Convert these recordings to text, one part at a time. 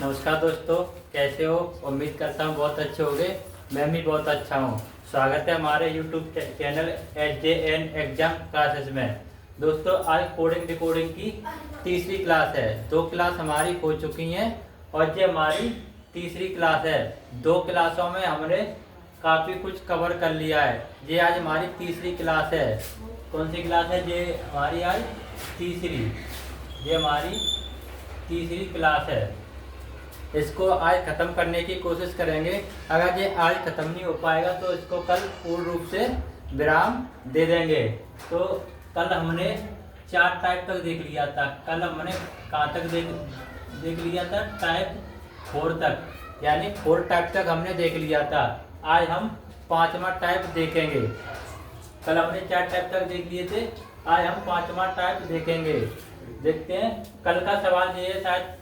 नमस्कार दोस्तों, कैसे हो? उम्मीद करता हूँ बहुत अच्छे होंगे। मैं भी बहुत अच्छा हूँ। स्वागत है हमारे YouTube channel SJN exam classes में। दोस्तों, आज कोडिंग डिकोडिंग की तीसरी क्लास है। 2 क्लास हमारी हो चुकी हैं और ये हमारी तीसरी क्लास है। 2 क्लासों में हमने काफ़ी कुछ कवर कर लिया है। ये आज हमारी तीसरी क्लास है। कौन सी क्लास है? ये हमारी आज तीसरी, ये हमारी तीसरी क्लास है। इसको आज ख़त्म करने की कोशिश करेंगे। अगर ये आज ख़त्म नहीं हो पाएगा तो इसको कल पूर्ण रूप से विराम दे देंगे। तो कल हमने 4 टाइप तक देख लिया था। कल हमने कहाँ तक देख लिया था? टाइप 4 तक, यानी 4 टाइप तक हमने देख लिया था। आज हम 5वां टाइप देखेंगे। कल हमने 4 टाइप तक देख लिए थे, आज हम 5वां टाइप देखेंगे। देखते हैं। कल का सवाल ये है, शायद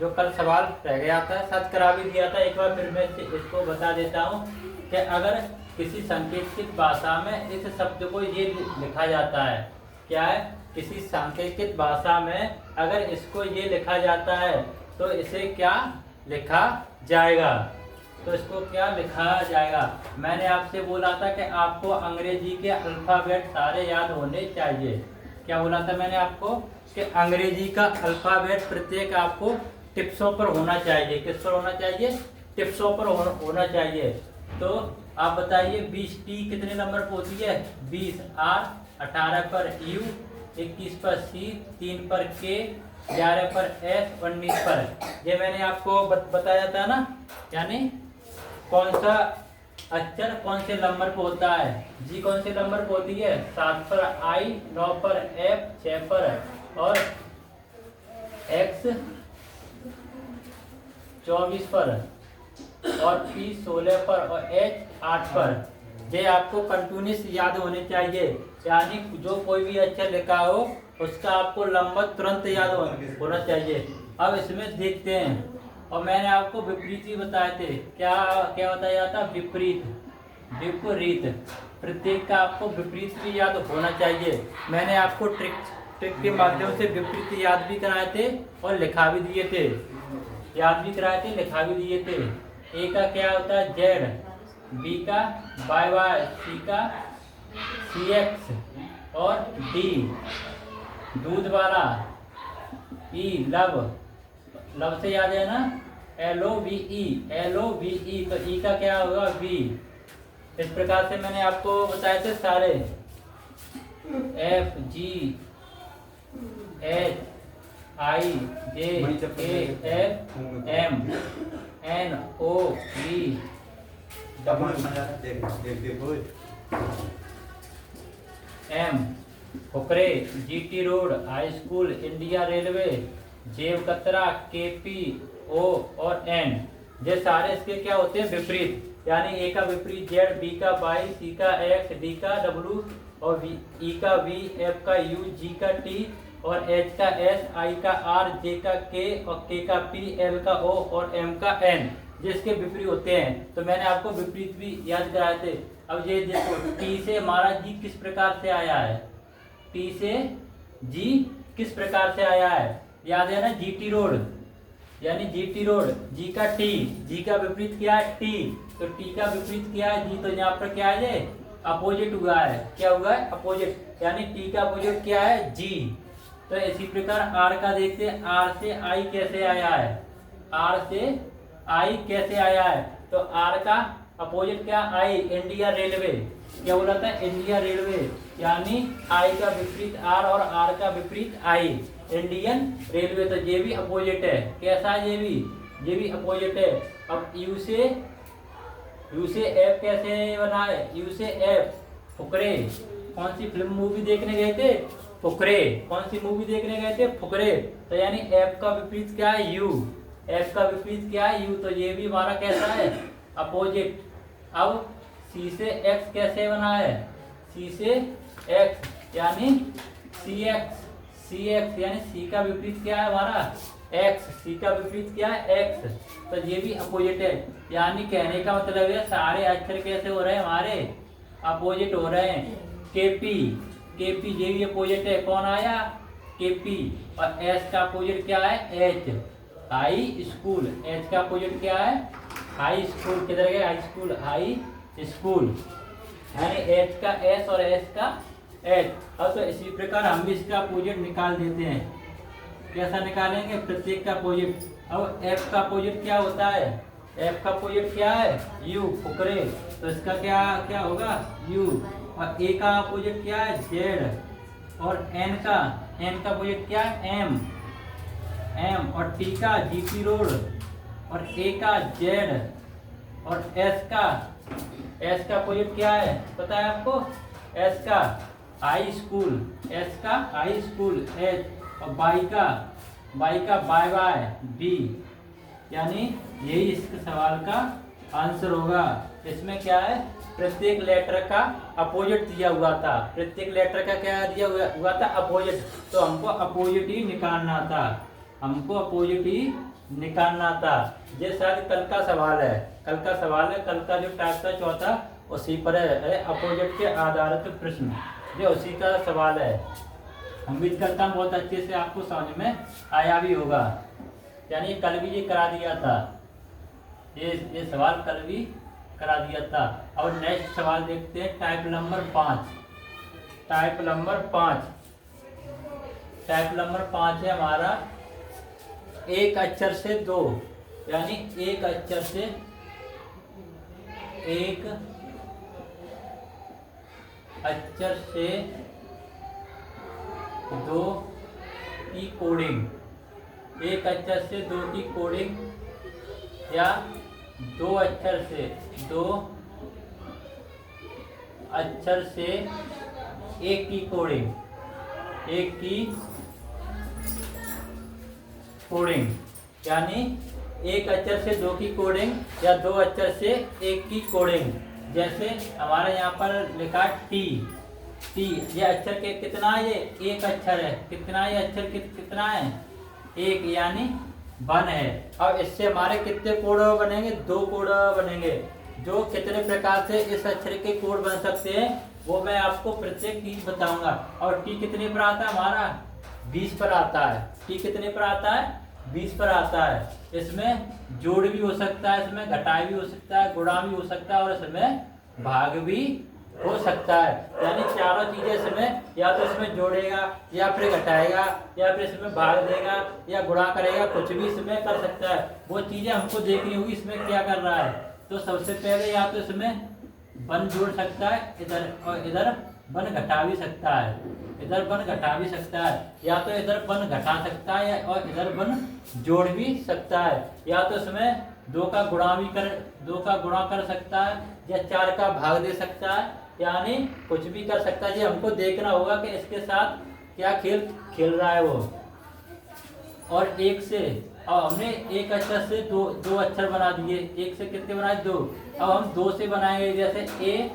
जो कल सवाल रह गया था, शायद करा भी दिया था। एक बार फिर मैं इसको बता देता हूँ कि अगर किसी सांकेतिक भाषा में इस शब्द को ये लिखा जाता है, क्या है? किसी सांकेतिक भाषा में अगर इसको ये लिखा जाता है तो इसे क्या लिखा जाएगा? तो इसको क्या लिखा जाएगा? मैंने आपसे बोला था कि आपको अंग्रेजी के अल्फ़ाबेट सारे याद होने चाहिए। क्या बोला था मैंने आपको? कि अंग्रेजी का अल्फ़ाबेट प्रत्येक आपको टिप्सों पर होना चाहिए। किस पर होना चाहिए? टिप्सों पर होना चाहिए। तो आप बताइए, 20T कितने नंबर पर होती है? 20 R, 18 पर U, 21 पर C, 3 पर K, 11 पर S, 19 पर। ये मैंने आपको बताया था ना, यानी कौन सा अक्षर कौन से नंबर पर होता है। जी कौन से नंबर पर होती है? 7 पर I, 9 पर F, 6 पर और X 24 पर और P 16 पर और H 8 पर। ये आपको कंटिन्यूस याद होने चाहिए, यानी जो कोई भी अक्षर लिखा हो उसका आपको नंबर तुरंत याद होना चाहिए। अब इसमें देखते हैं। और मैंने आपको विपरीत भी बताए थे। क्या क्या बताया था? विपरीत। विपरीत प्रत्येक का आपको विपरीत भी याद होना चाहिए। मैंने आपको ट्रिक के माध्यम से विपरीत याद भी कराए थे और लिखा भी दिए थे। याद भी कराए थे, लिखा भी दिए थे। ए का क्या होता है? जेड, बी का वाई वाई, सी का CX और डी दूध वाला, ई लव, लव से याद है ना? LOVE, LOVE। तो ई का क्या होगा? वी। इस प्रकार से मैंने आपको बताए थे सारे। FG H I J K L M N O P M Fukrey, GT road, high school, India railway, जेब कतरा, KP O और N। ये सारे इसके क्या होते हैं? विपरीत। यानी ए का विपरीत Z, B का Y, C का X, D का W और E का V, F का U, G का T और H का S, I का R, J का K और K का P, L का O और M का N। जिसके विपरीत होते हैं। तो मैंने आपको विपरीत भी याद कराए थे। अब ये देखो, T से हमारा G किस प्रकार से आया है? T से G किस प्रकार से आया है? याद है ना? GT रोड, यानी GT रोड। G का T, G का विपरीत क्या है? T। तो T का विपरीत क्या है? G। तो यहाँ पर क्या है? ये अपोजिट हुआ है। क्या हुआ है? अपोजिट। यानी T का अपोजिट क्या है? G। तो इसी प्रकार R का देखते हैं। R से I कैसे आया है? R से I कैसे आया है? तो R का अपोजिट क्या? I, India railway. क्या बोला था? India railway. यानी I का विपरीत R और R का विपरीत I, इंडियन रेलवे। तो ये भी अपोजिट है। कैसा है? ये भी अपोजिट है। अब U से F कैसे बना है? U से F फुकरे। कौन सी फिल्म मूवी देखने गए थे? फुकरे। कौन सी मूवी देखने गए थे? फुकरे। तो यानी F का विपरीत क्या है? U। F का विपरीत क्या है? U। तो ये भी हमारा कैसा है? अपोजिट। अब C से X कैसे बना है? C से X यानी CX यानी C का विपरीत क्या है हमारा? X। C का विपरीत क्या है? X। तो ये भी अपोजिट है। यानी कहने का मतलब है सारे अक्षर कैसे हो रहे हैं? हमारे अपोजिट हो रहे हैं। KP ये भी अपोजिट है। कौन आया? KP। और S का अपोजिट क्या है? H। High school. एच का अपोजिट क्या है? High school. किधर गए? High school, high school. यानी एच का एस और एस का एच। अब तो इसी प्रकार हम भी इसका अपोजिट निकाल देते हैं। कैसा निकालेंगे? प्रत्येक का अपोजिट। अब एफ का अपोजिट क्या होता है? एफ का अपोजिट क्या है? यू, फुकरे। तो इसका क्या क्या होगा? यू। और ए का अपोजिट क्या है? जेड। और एन का अपोजिट क्या है? एम। और टी का जीपी रोड। और ए का जेड। और एस का अपोजिट क्या है पता है आपको? एस का हाई स्कूल। एस का हाई स्कूल, एच। और बाई का बाय बाय, बी। यानी यही इस सवाल का आंसर होगा। इसमें क्या है? प्रत्येक लेटर का अपोजिट दिया हुआ था। प्रत्येक लेटर का क्या दिया हुआ था? अपोजिट। तो हमको अपोजिट ही निकालना था। ये शायद कल का सवाल है। कल का जो टाइप था चौथा, उसी पर है अपोजिट के आधारित प्रश्न। ये उसी का सवाल है। उम्मीद करता हूँ बहुत अच्छे से आपको समझ में आया भी होगा। यानी कल भी ये करा दिया था। ये सवाल कल भी करा दिया था। और नेक्स्ट सवाल देखते हैं, टाइप नंबर 5 है हमारा। एक अक्षर से दो, यानी एक अक्षर से दो की कोडिंग। एक अक्षर से दो की कोडिंग, या दो अक्षर से एक की कोडिंग। यानी एक अक्षर से दो की कोडिंग या दो अक्षर से एक की कोडिंग। जैसे हमारे यहाँ पर लिखा टी। ये अक्षर के कितना है? ये एक अक्षर है। कितना ये अक्षर कितना है? एक, यानी 1 है। अब इससे हमारे कितने कोड बनेंगे? 2 कोड बनेंगे। जो कितने प्रकार से इस अक्षर के कोड बन सकते हैं वो मैं आपको प्रत्येक चीज बताऊंगा। और टी कितने पर आता है? हमारा 20 पर आता है। टी कितने पर आता है? 20 पर आता है। इसमें जोड़ भी हो सकता है, इसमें घटाई भी हो सकता है, गुणा भी हो सकता है, और इसमें भाग भी हो सकता है। यानी चारों चीजें इसमें, या तो इसमें जोड़ेगा, या फिर घटाएगा, या फिर इसमें भाग देगा, या गुणा करेगा, कुछ भी इसमें कर सकता है। वो चीजें हमको देखनी होगी इसमें क्या कर रहा है। तो सबसे पहले या तो इसमें 1 जोड़ सकता है इधर, और इधर 1 घटा भी सकता है। या तो इधर 1 घटा सकता है और इधर 1 जोड़ भी सकता है। या तो इसमें 2 का गुणा कर सकता है, या 4 का भाग दे सकता है। यानी कुछ भी कर सकता है। ये हमको देखना होगा कि इसके साथ क्या खेल रहा है वो। और एक से, अब हमने एक अक्षर से दो अक्षर बना दिए। एक से कितने बनाए? 2। अब हम 2 से बनाएंगे, जैसे ए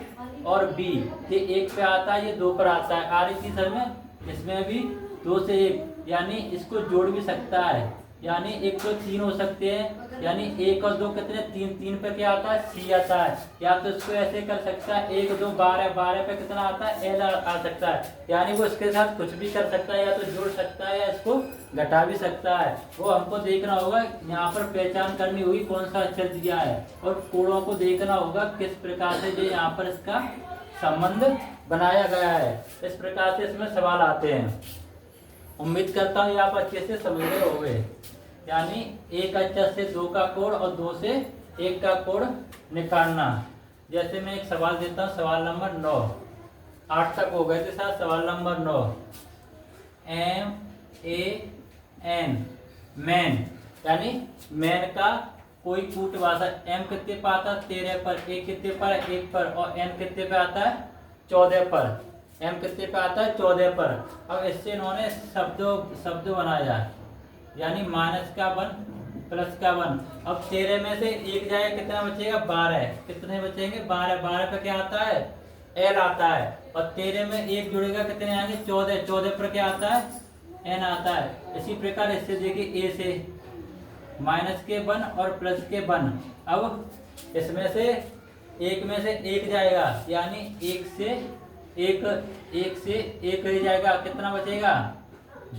और बी। ये 1 पे आता है, ये 2 पर आता है। आ रही चीज हमें इसमें भी 2 से 1, यानी इसको जोड़ भी सकता है। यानी 1 तो 3 हो सकते हैं। यानी 1 और 2 कितने? 3 पे क्या आता है? सी आता है। या तो इसको ऐसे कर सकता है, 1 2 12 पे कितना आता है? एल आ सकता है। यानी वो इसके साथ कुछ भी कर सकता है, या तो जोड़ सकता है या इसको घटा भी सकता है। वो हमको देखना होगा। यहाँ पर पहचान करनी होगी कौन सा अक्षर दिया है, और कोड़ों को देखना होगा किस प्रकार से जो यहाँ पर इसका संबंध बनाया गया है। इस प्रकार से इसमें सवाल आते हैं। उम्मीद करता हूँ आप अच्छे से समझ रहे होंगे। यानी एक अक्षर से 2 का कोड और 2 से 1 का कोड निकालना। जैसे मैं एक सवाल देता हूँ, सवाल नंबर 9। 8 तक हो गए थे साथ। सवाल नंबर 9, MAN, मैन। यानी मैन का कोई कूट भाषा। M कितने पर आता है? 13 पर। A कितने पर? 1 पर। और N कितने पे आता है? 14 पर। M कितने पे आता है? 14 पर। अब इससे इन्होंने शब्द बनाया, यानी माइनस का 1 प्लस का 1। अब 13 में से 1 जाएगा, कितना बचेगा? 12। कितने बचेंगे? 12 पे क्या आता है? L आता है। और 13 में 1 जुड़ेगा, कितने आएंगे? 14 पर क्या आता है? N आता है। इसी प्रकार इससे देखिए, A से माइनस के 1 और प्लस के 1। अब इसमें से 1 में से 1 जाएगा, यानी 1 से 1 रह जाएगा, कितना बचेगा?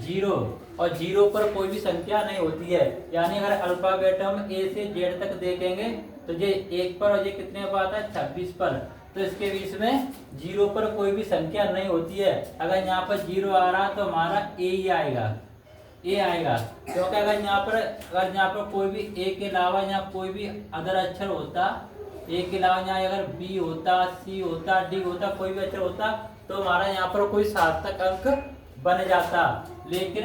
0। और 0 पर कोई भी संख्या नहीं होती है। यानी अगर अल्फाबेट हम A से Z तक देखेंगे तो ये 1 पर और ये कितने पर आता है 26 पर। तो इसके बीच में 0 पर कोई भी संख्या नहीं होती है। अगर यहाँ पर 0 आ रहा तो हमारा A ही आएगा, A आएगा। क्योंकि अगर यहाँ पर कोई भी A के अलावा यहाँ कोई भी अदर अक्षर होता, A के अलावा यहाँ अगर B होता, C होता, D होता, कोई भी अक्षर होता तो हमारा यहाँ पर कोई सार्थक अंक बन जाता। लेकिन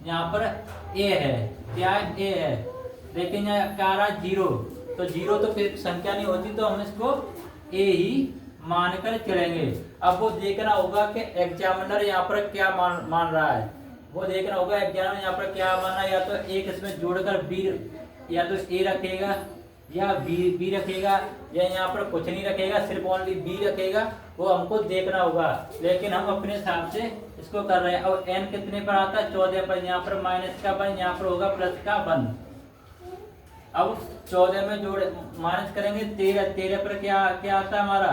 यहाँ पर A है, क्या है? A है। लेकिन यहाँ क्या आ रहा है 0, तो 0 तो फिर संख्या नहीं होती, तो हम इसको A ही मानकर चलेंगे। अब वो देखना होगा कि एग्जामिनर यहाँ पर क्या मान रहा है। वो देखना होगा एग्जामिनर यहाँ पर क्या माना है। या तो एक इसमें जोड़कर B, या तो A रखेगा या बी रखेगा, या यहाँ पर कुछ नहीं रखेगा, सिर्फ ओनली B रखेगा। वो हमको देखना होगा। लेकिन हम अपने हिसाब से इसको कर रहे हैं। और n कितने पर आता है 14 पर। यहाँ पर माइनस का 1, यहाँ पर होगा प्लस का 1। अब 14 में जोड़ माइनस करेंगे 13 पर क्या आता है हमारा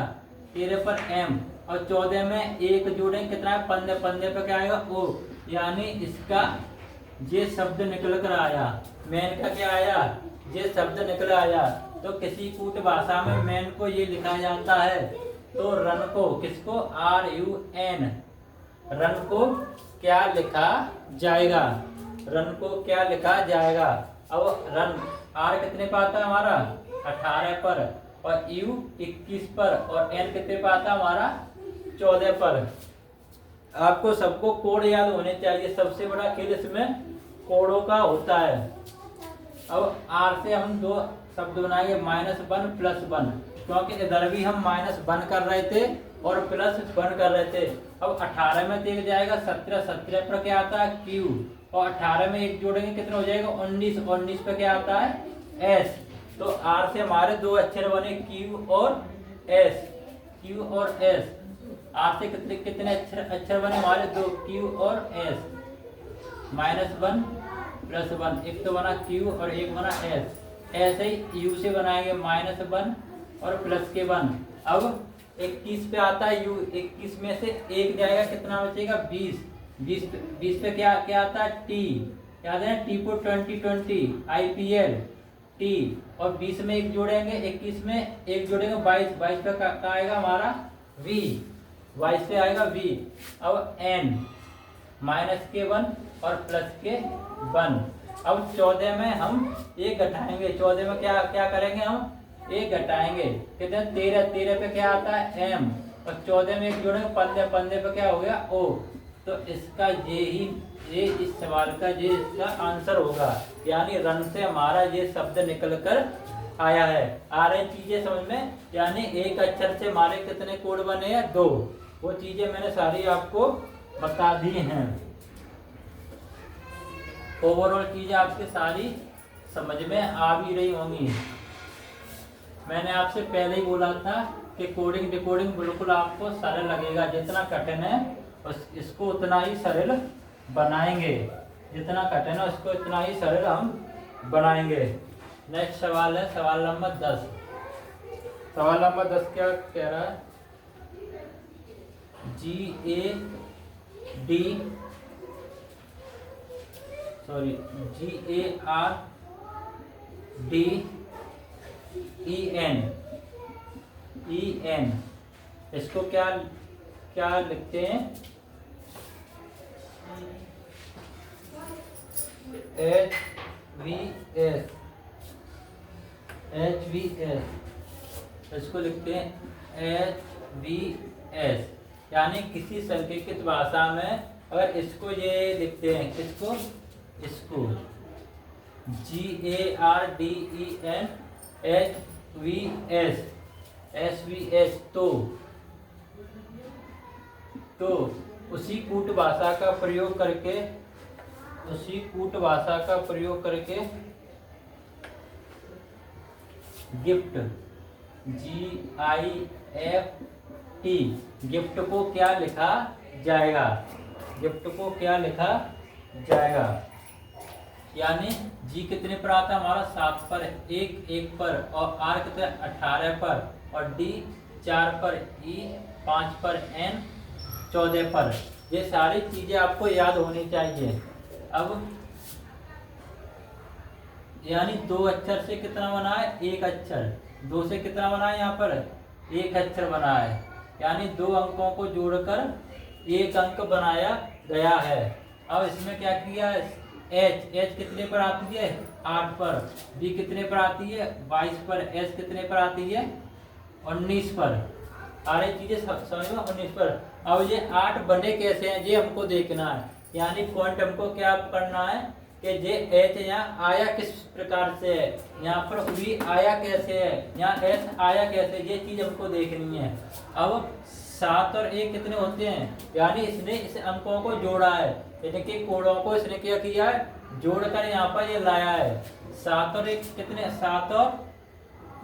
13 पर m, और 14 में 1 जोड़ेंगे कितना है 15 पर क्या आएगा O। यानी इसका ये शब्द निकल कर आया, मैन का क्या आया, ये शब्द निकल आया। तो किसी कूट भाषा में मैन को ये लिखा जाता है। तो रन को, किसको, RUN, रन को क्या लिखा जाएगा, रन को क्या लिखा जाएगा। अब रन R कितने पर आता है हमारा 18 पर, और U 21 पर, और N कितने पर आता है हमारा 14 पर। आपको सबको कोड याद होने चाहिए। सबसे बड़ा खेल इसमें कोडों का होता है। अब R से हम दो शब्द बनाएंगे, -1 +1, क्योंकि इधर भी हम -1 कर रहे थे और +1 कर रहे थे। अब 18 में देख जाएगा 17 पर क्या आता है Q, और 18 में 1 जोड़ेंगे कितना हो जाएगा 19 पर क्या आता है S। तो R से हमारे दो अक्षर बने Q और S, Q और S। R से कितने अक्षर बने हमारे दो, Q और S। -1 +1, एक तो बना Q और एक बना S। ऐसे ही U से बनाएंगे -1 और +1। अब 21 पे आता है U, 21 में से 1 जाएगा कितना बचेगा 20 पे क्या आता है T, याद है T को 2020 IPL T, और 20 में 1 जोड़ेंगे, 21 में 1 जोड़ेंगे 22 पे क्या आएगा हमारा V, 22 पे आएगा V। अब N -1 और +1। अब 14 में हम 1 घटाएंगे, 14 में क्या करेंगे हम 1 घटाएंगे, कितने 13 पे क्या आता है M, और 14 में 1 जोड़ेंगे 15 पे क्या हो गया O। तो इसका ये इस सवाल का ये इसका आंसर होगा। यानी रन से हमारा ये शब्द निकल कर आया है। आ रही चीजें समझ में। यानी एक अक्षर से हमारे कितने कोड बने हैं 2। वो चीजें मैंने सारी आपको बता दी हैं। ओवरऑल चीजें आपके सारी समझ में आ भी रही होंगी। मैंने आपसे पहले ही बोला था कि कोडिंग डिकोडिंग बिल्कुल आपको सरल लगेगा। जितना कठिन है इसको उतना ही सरल बनाएंगे, जितना कठिन है उसको इतना ही सरल हम बनाएंगे। नेक्स्ट सवाल है सवाल नंबर 10। सवाल नंबर 10 क्या कह रहा है, GARDEN, इसको क्या लिखते हैं HVS, इसको लिखते हैं HVS। यानी किसी सांकेतिक भाषा में अगर इसको ये लिखते हैं, इसको GARDEN HVS, तो उसी कूट भाषा का प्रयोग करके गिफ्ट GIFT, गिफ्ट को क्या लिखा जाएगा, यानी G कितने पर आता है हमारा 7 पर, 1 पर, और R कितने 18 पर, और D 4 पर, E 5 पर, N 14 पर। ये सारी चीजें आपको याद होनी चाहिए। अब यानी 2 अक्षर से कितना बना है, 1 अक्षर। 2 से कितना बना है, यहाँ पर 1 अक्षर बना है, यानी 2 अंकों को जोड़कर 1 अंक बनाया गया है। अब इसमें क्या किया है, एच कितने पर आती है, 8 पर। बी कितने पर आती है, 22 पर। एस कितने पर आती है, 19 पर। सारी चीजें समझ में, 19 पर। अब ये 8 बने कैसे हैं, ये हमको देखना है। यानी पॉइंट हमको क्या करना है कि ये एच यहाँ आया किस प्रकार से है, यहाँ पर वी आया कैसे है, यहाँ एस आया कैसे, ये चीज हमको देखनी है। अब 7 और 1 कितने होते हैं, यानी इसने इस अंकों को जोड़ा है, यानी कि कोड़ों को इसने क्या किया है, जोड़कर यहाँ पर ये लाया है। 7 और 1 कितने, 7 और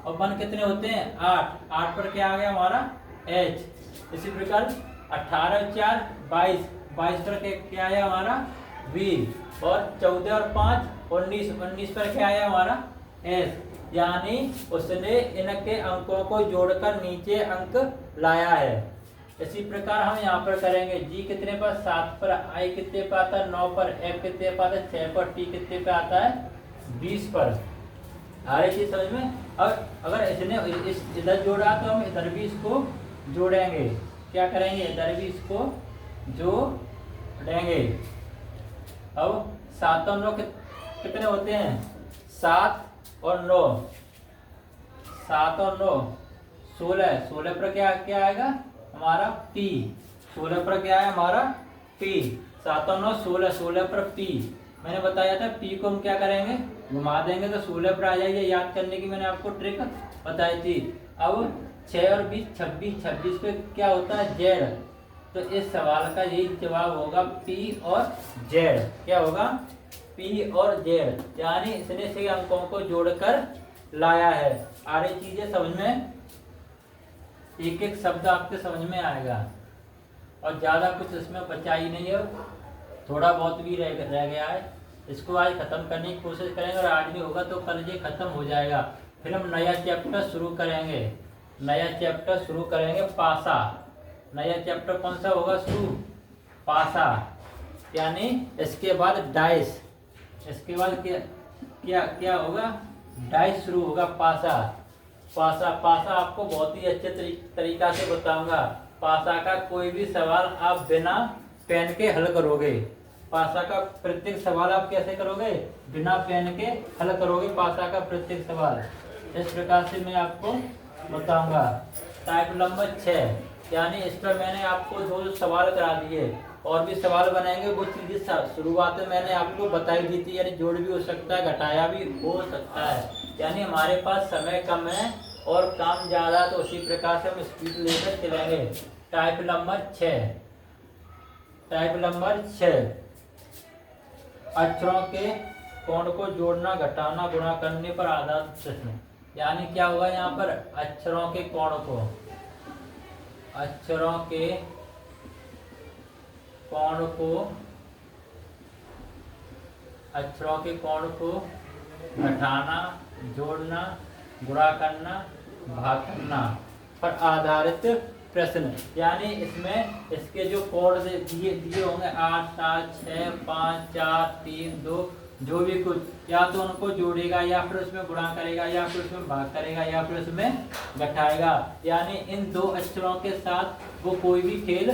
1 कितने होते हैं, 8। 8 पर क्या आ गया हमारा एच। इसी प्रकार 18 और 4 22, 22 पर क्या आया हमारा वी। और 14 और 5 19, 19 पर क्या आया हमारा एस। यानी उसने इनके अंकों को जोड़कर नीचे अंक लाया है। इसी प्रकार हम यहाँ पर करेंगे। जी कितने पर, 7 पर। आई कितने पर आता है, 9 पर। एफ कितने पर आता है, 6 पर। टी कितने पे आता है, 20 पर। आ रही चीज समझ में। अब अगर इसने इस इधर जोड़ा तो हम इधर भी इसको जोड़ेंगे। क्या करेंगे, इधर भी इसको जोड़ेंगे। अब 7 और 9 कितने होते हैं, 7 और 9, 7 और 9 16। 16 पर क्या क्या आएगा हमारा पी। 16 पर क्या है हमारा पी। 7 और 9 16, 16 पर पी। मैंने बताया था पी को हम क्या करेंगे, घुमा देंगे तो 16 पर आ जाएगी। याद करने की मैंने आपको ट्रिक बताई थी। अब 6 और 20 26, 26 पे क्या होता है जेड। तो इस सवाल का यही जवाब होगा पी और जेड। क्या होगा, पी और जेड। यानी इसने से अंकों को जोड़कर लाया है। आ रही चीजें समझ में, एक एक शब्द आपके समझ में आएगा। और ज्यादा कुछ इसमें बचा ही नहीं है, थोड़ा बहुत भी रह गया है। इसको आज खत्म करने की कोशिश करेंगे, और आज नहीं होगा तो कल ये खत्म हो जाएगा। फिर हम नया चैप्टर शुरू करेंगे। नया चैप्टर शुरू करेंगे पासा। नया चैप्टर कौन सा होगा शुरू, पासा। यानी इसके बाद डाइस। इसके बाद क्या क्या क्या होगा, डाइस शुरू होगा। पासा पासा पासा आपको बहुत ही अच्छे तरीका से बताऊंगा। पासा का कोई भी सवाल आप बिना पेन के हल करोगे। पासा का प्रत्येक सवाल आप कैसे करोगे, बिना पेन के हल करोगे पासा का प्रत्येक सवाल। इस प्रकार से मैं आपको बताऊंगा। टाइप नंबर 6, यानी इस पर मैंने आपको 2 सवाल करा दिए, और भी सवाल बनाएंगे। वो चीजें शुरुआत में मैंने आपको बताई दी थी, यानी जोड़ भी हो सकता है, घटाया भी हो सकता है। यानी हमारे पास समय कम है और काम ज़्यादा, तो उसी प्रकार से हम स्पीड लेकर चलेंगे। टाइप नंबर 6, टाइप नंबर 6, अक्षरों के कोण को जोड़ना, घटाना, गुणा करने पर आधारित प्रश्न। यानी क्या होगा यहाँ पर, अक्षरों के कोण को, अक्षरों के कोण को, अक्षरों के कोण को घटाना, जोड़ना, गुणा करना, भाग करना पर आधारित प्रश्न। यानी इसमें इसके जो कोण दिए होंगे 8 7 6 5 4 3 2, जो भी कुछ, या तो उनको जोड़ेगा, या फिर उसमें गुणा करेगा, या फिर उसमें भाग करेगा, या फिर उसमें घटाएगा। यानी इन 2 अक्षरों के साथ वो कोई भी खेल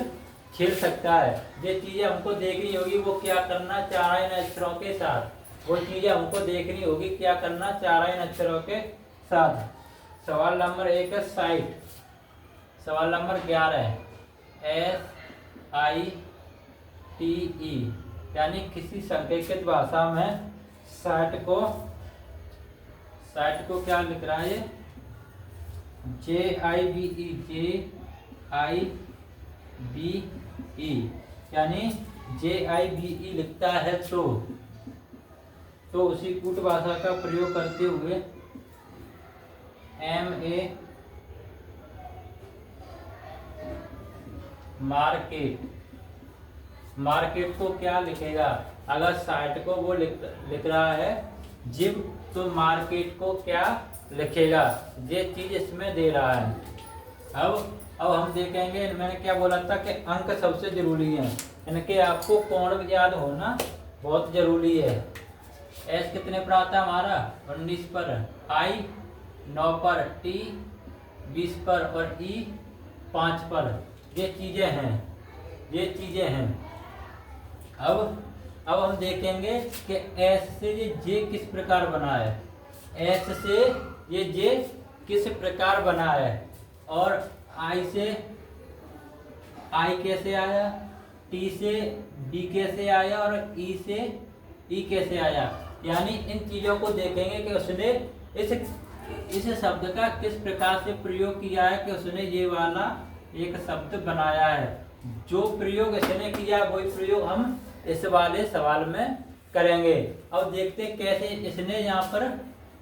खेल सकता है। ये चीजें हमको देखनी होगी, वो क्या करना चाह रहा है इन अक्षरों के साथ। वो चीजें हमको देखनी होगी, क्या करना चाह रहा है इन अक्षरों के साथ। सवाल नंबर 1 है साइट। सवाल नंबर 11 है SITE, यानी किसी संकेतित भाषा में साइट को क्या लिख रहा है, JIBE, यानी JIBE लिखता है। तो उसी कूट भाषा का प्रयोग करते हुए MA मार्केट को क्या लिखेगा। अगर साइट को वो लिख रहा है जिम, तो मार्केट को क्या लिखेगा, ये चीज इसमें दे रहा है। अब हम देखेंगे, मैंने क्या बोला था कि अंक सबसे जरूरी है, इनके आपको कोण याद होना बहुत जरूरी है। एस कितने पर आता है हमारा 19 पर, आई 9 पर, टी 20 पर और ई 5 पर। ये चीज़ें हैं। अब हम देखेंगे कि एस से ये जे किस प्रकार बना है। एस से ये जे किस प्रकार बना है और आई से आई कैसे आया, टी से डी कैसे आया और ई से ई कैसे आया। यानी इन चीज़ों को देखेंगे कि उसने इस शब्द का किस प्रकार से प्रयोग किया है कि उसने ये वाला एक शब्द बनाया है। जो प्रयोग इसने किया वही प्रयोग हम इस वाले सवाल में करेंगे। अब देखते हैं कैसे इसने यहाँ पर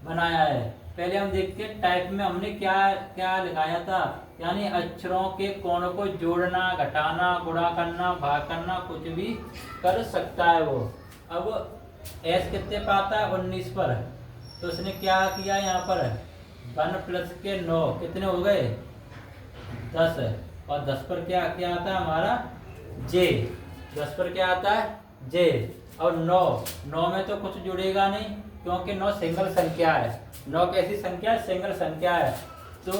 बनाया है। पहले हम देखते हैं टाइप में हमने क्या क्या लगाया था, यानी अक्षरों के कोणों को जोड़ना, घटाना, गुणा करना, भाग करना, कुछ भी कर सकता है वो। अब एस कितने पर आता है 19 पर, तो उसने क्या किया यहाँ पर 1 प्लस के 9 कितने हो गए 10, और 10 पर क्या क्या आता है हमारा जे, 10 पर क्या आता है जे। और 9 में तो कुछ जुड़ेगा नहीं क्योंकि 9 सिंगल संख्या है। 9 कैसी संख्या है, सिंगल संख्या है। तो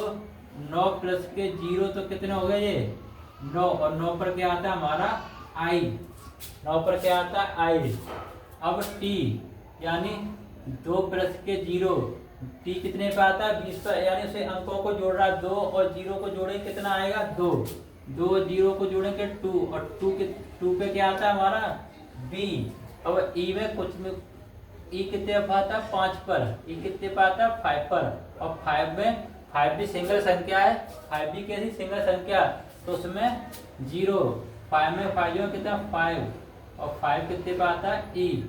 9 प्लस के 0 तो कितने हो गए ये 9, और 9 पर क्या आता है हमारा आई, 9 पर क्या आता है आई। अब टी यानी 2 प्लस के 0, टी कितने पे आता है 20 पर, यानी उसे अंकों को जोड़ रहा है 2 और 0 को जोड़े कितना आएगा 2, 2 0 को जोड़ेंगे 2 और 2 पे क्या आता है हमारा बी। अब ई में कुछ में ई कितने पे आता है 5 पर, ई कितने पे आता है 5 पर, और 5 में 5 भी सिंगल संख्या है, 5 भी कैसी सिंगल संख्या, तो उसमें 0, 5 में 5 कितना 5, और 5 कितने पे आता है ई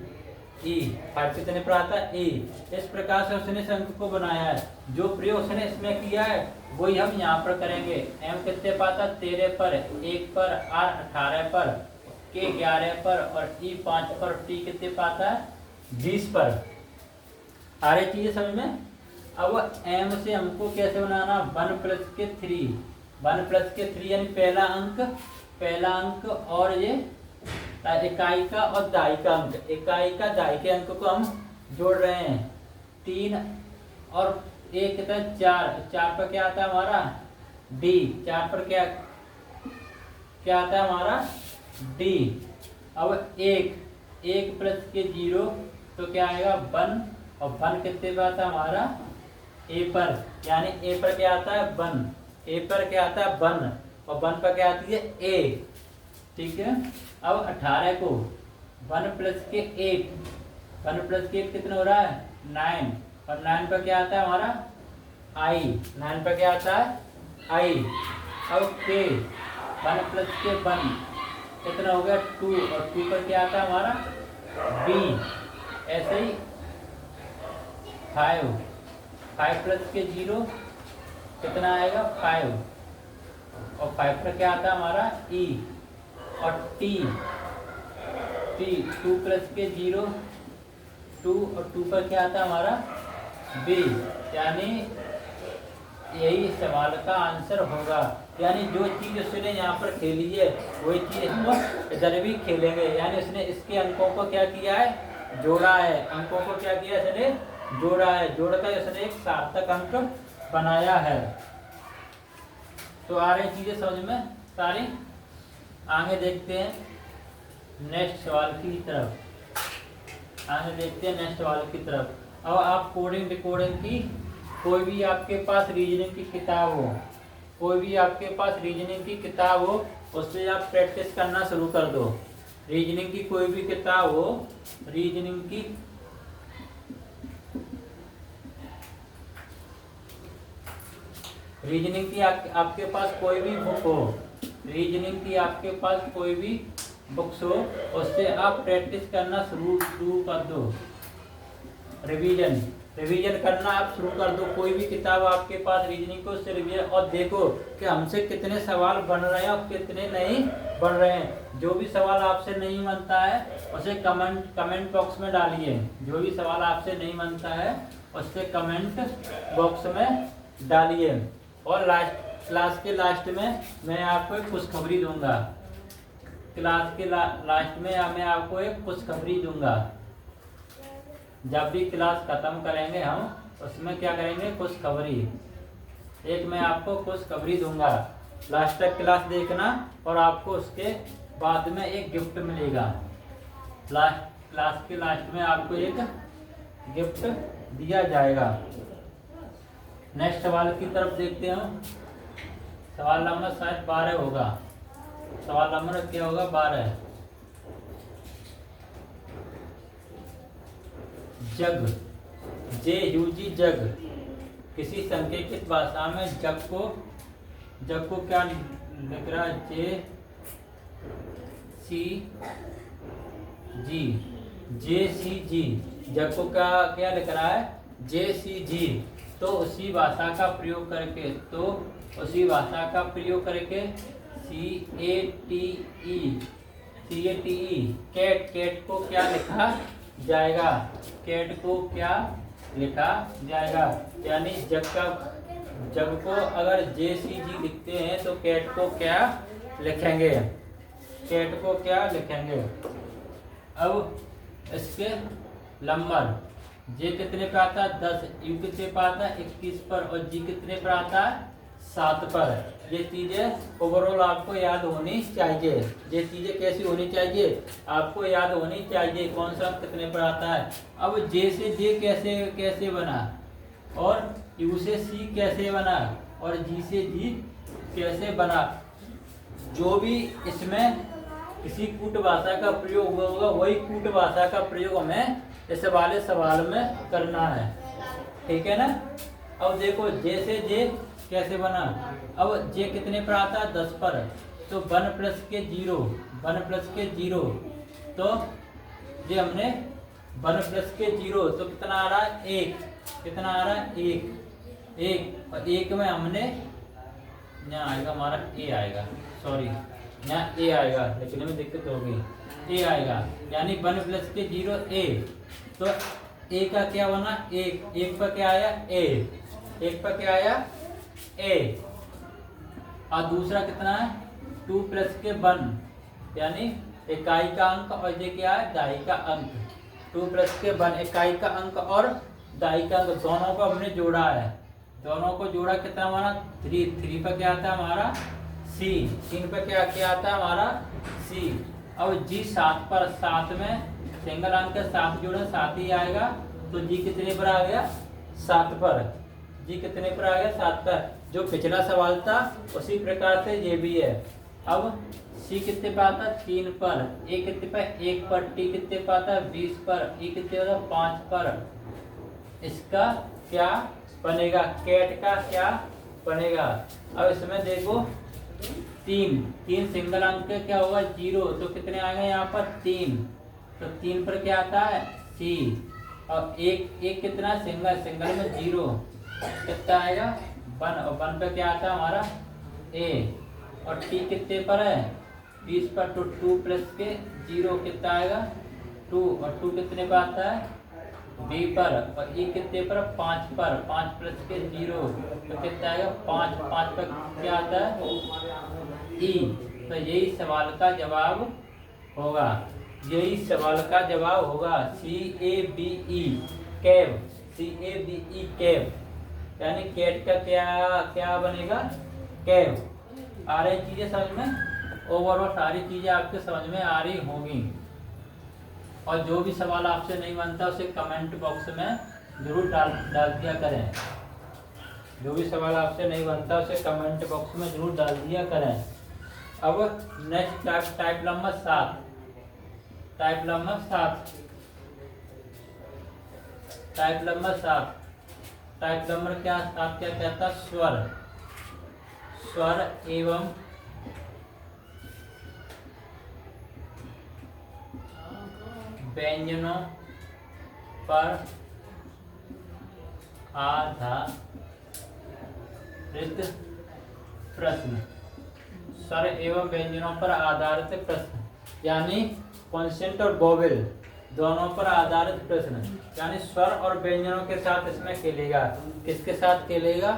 5 कितने पर आता है ई। इस प्रकार से उसने इस अंक को बनाया है। जो प्रयोग उसने इसमें किया है वही हम यहाँ पर करेंगे। एम कितने पर आता है 13 पर, 1 पर, आर 18 पर, के 11 पर और ई 5 पर, टी कितने पर आता है 20 पर। आ रही चीजें समझ में। अब एम से हमको कैसे बनाना 1 प्लस के 3, 1 प्लस के 3 यानी पहला अंक और ये इकाई का और दहाई का अंक, इकाई का दहाई के अंक को हम जोड़ रहे हैं। 3 और 1 कितना 4, 4 पर क्या आता है हमारा डी, 4 पर क्या आता है हमारा डी। अब 1 प्लस के 0 तो क्या आएगा 1, और 1 कितने पर आता है हमारा ए पर, यानी ए पर क्या आता है 1, ए पर क्या आता है 1 और 1 पर क्या आती है ए। ठीक है। अब 18 को 1 प्लस के 8, 1 प्लस के 8 कितना हो रहा है 9, और 9 पर क्या आता है हमारा आई, 9 पर क्या आता है आई। अब के 1 प्लस के 1 कितना हो गया 2, और 2 पर क्या आता है हमारा बी। ऐसे ही 5 प्लस के 0 कितना आएगा 5, और 5 पर क्या आता है हमारा ई। और टी 2 प्लस के 0 2, और 2 पर क्या आता है हमारा बी। यानी यही सवाल का आंसर होगा। यानी जो चीज़ उसने यहाँ पर खेली है वही चीज़ इसको इधर भी खेलेंगे। यानी उसने इसके अंकों को क्या किया है जोड़ा है, अंकों को क्या किया इसने जोड़ा है, जोड़कर इसने एक सार्थक अंक बनाया है। तो आ रही चीज़ें समझ में सारी। आगे देखते हैं नेक्स्ट सवाल की तरफ, अब आप कोडिंग डिकोडिंग की कोई भी आपके पास रीजनिंग की किताब हो उससे आप प्रैक्टिस करना शुरू कर दो। रीजनिंग की कोई भी किताब हो, रीजनिंग की आपके पास कोई भी बुक हो, रीजनिंग की आपके पास कोई भी बुक्स हो उससे आप प्रैक्टिस करना शुरू कर दो। रिवीजन करना आप शुरू कर दो। कोई भी किताब आपके पास रीजनिंग को उससे रिवीजन, और देखो कि हमसे कितने सवाल बन रहे हैं और कितने नहीं बन रहे हैं। जो भी सवाल आपसे नहीं बनता है उसे कमेंट बॉक्स में डालिए। जो भी सवाल आपसे नहीं बनता है उससे कमेंट बॉक्स में डालिए। और क्लास के लास्ट में मैं आपको एक खुशखबरी दूंगा। क्लास के लास्ट में मैं आपको एक खुशखबरी दूंगा। जब भी क्लास खत्म करेंगे हम उसमें क्या करेंगे, खुशखबरी। एक मैं आपको खुशखबरी दूंगा, लास्ट तक क्लास देखना और आपको उसके बाद में एक गिफ्ट मिलेगा। क्लास के लास्ट में आपको एक गिफ्ट दिया जाएगा। नेक्स्ट सवाल की तरफ देखते हैं। सवाल नंबर शायद 12 होगा। सवाल नंबर क्या होगा, 12। जग, JUG जग, किसी सांकेतिक भाषा में जग को क्या लिख रहा है, JCG, जग को क्या लिख रहा है, JCG। तो उसी भाषा का प्रयोग करके CATE कैट को क्या लिखा जाएगा, कैट को क्या लिखा जाएगा। यानी जग को अगर JCG लिखते हैं तो कैट को क्या लिखेंगे, अब इसके नंबर, J कितने पे आता है, 10, U कितने पे आता है, 21 पर, और G कितने पर आता है, 7 पर। ये चीजें ओवरऑल आपको याद होनी चाहिए। ये चीजें कैसी होनी चाहिए, आपको याद होनी चाहिए, कौन सा कितने पर आता है। अब J से J कैसे बना, और U से C कैसे बना, और G से G कैसे बना। जो भी इसमें किसी कूट भाषा का प्रयोग हुआ होगा वही कूट भाषा का प्रयोग हमें इस वाले सवाल में करना है, ठीक है ना। अब देखो J से J कैसे बना। अब J कितने पर आता है, 10 पर, तो 1 प्लस के 0, तो ये हमने 1 प्लस के 0 तो कितना आ रहा है, 1, कितना आ रहा है, 1, और 1 में हमने यहाँ आएगा हमारा A आएगा, सॉरी यहाँ A आएगा, लिखने में दिक्कत होगी, A आएगा, यानी 1 प्लस के 0 A। तो A का क्या बना, 1 पर क्या आया, A और दूसरा कितना है, 2 प्लस के 1, यानी इकाई का अंक और ये क्या है, दहाई का अंक। 2 प्लस के 1 इकाई का अंक और दहाई का अंक, दोनों को हमने जोड़ा है, दोनों को जोड़ा, कितना हमारा 3 पर क्या आता है हमारा C, 3 पर क्या आता है हमारा C। अब G 7 पर, 7 में सिंगल अंक के 7 जोड़े 7 ही आएगा, तो G कितने पर आ गया, 7 पर। G कितने पर आ गया, 7 पर। जो पिछला सवाल था उसी प्रकार से ये भी है। अब C कितने पर आता है, 3 पर, A कितने पर, 1 पर, T कितने पर आता है, 20 पर, E कितने पर, 5 पर। इसका क्या बनेगा, कैट का क्या बनेगा। अब इसमें देखो 3 सिंगल अंक के क्या होगा, 0, तो कितने आ गए यहाँ पर, 3, तो 3 पर क्या आता है C, और एक कितना सिंगल में 0, कितना आएगा 1, और 1 पे क्या आता है हमारा A, और T कितने पर है, 20 पर, तो 2 प्लस के 0 कितना आएगा 2, और 2 कितने पर आता है B पर, और E कितने पर, 5 पर, 5 प्लस के 0 तो कितना आएगा 5 पर क्या आता है E। तो यही सवाल का जवाब होगा, CABE कैब, यानी कैट का क्या बनेगा, कैब। आ रही चीजें समझ में, ओवरऑल सारी चीजें आपके समझ में आ रही होंगी। और जो भी सवाल आपसे नहीं बनता उसे कमेंट बॉक्स में जरूर डाल दिया करें। जो भी सवाल आपसे नहीं बनता उसे कमेंट बॉक्स में जरूर डाल दिया करें। अब next type number 7, type number क्या कहता है, स्वर एवं व्यंजनों पर आधारित प्रश्न, स्वर एवं व्यंजनों पर आधारित प्रश्न, यानी कॉन्सेंट और वोवेल दोनों पर आधारित प्रश्न, यानी स्वर और व्यंजनों के साथ इसमें खेलेगा। किसके साथ खेलेगा,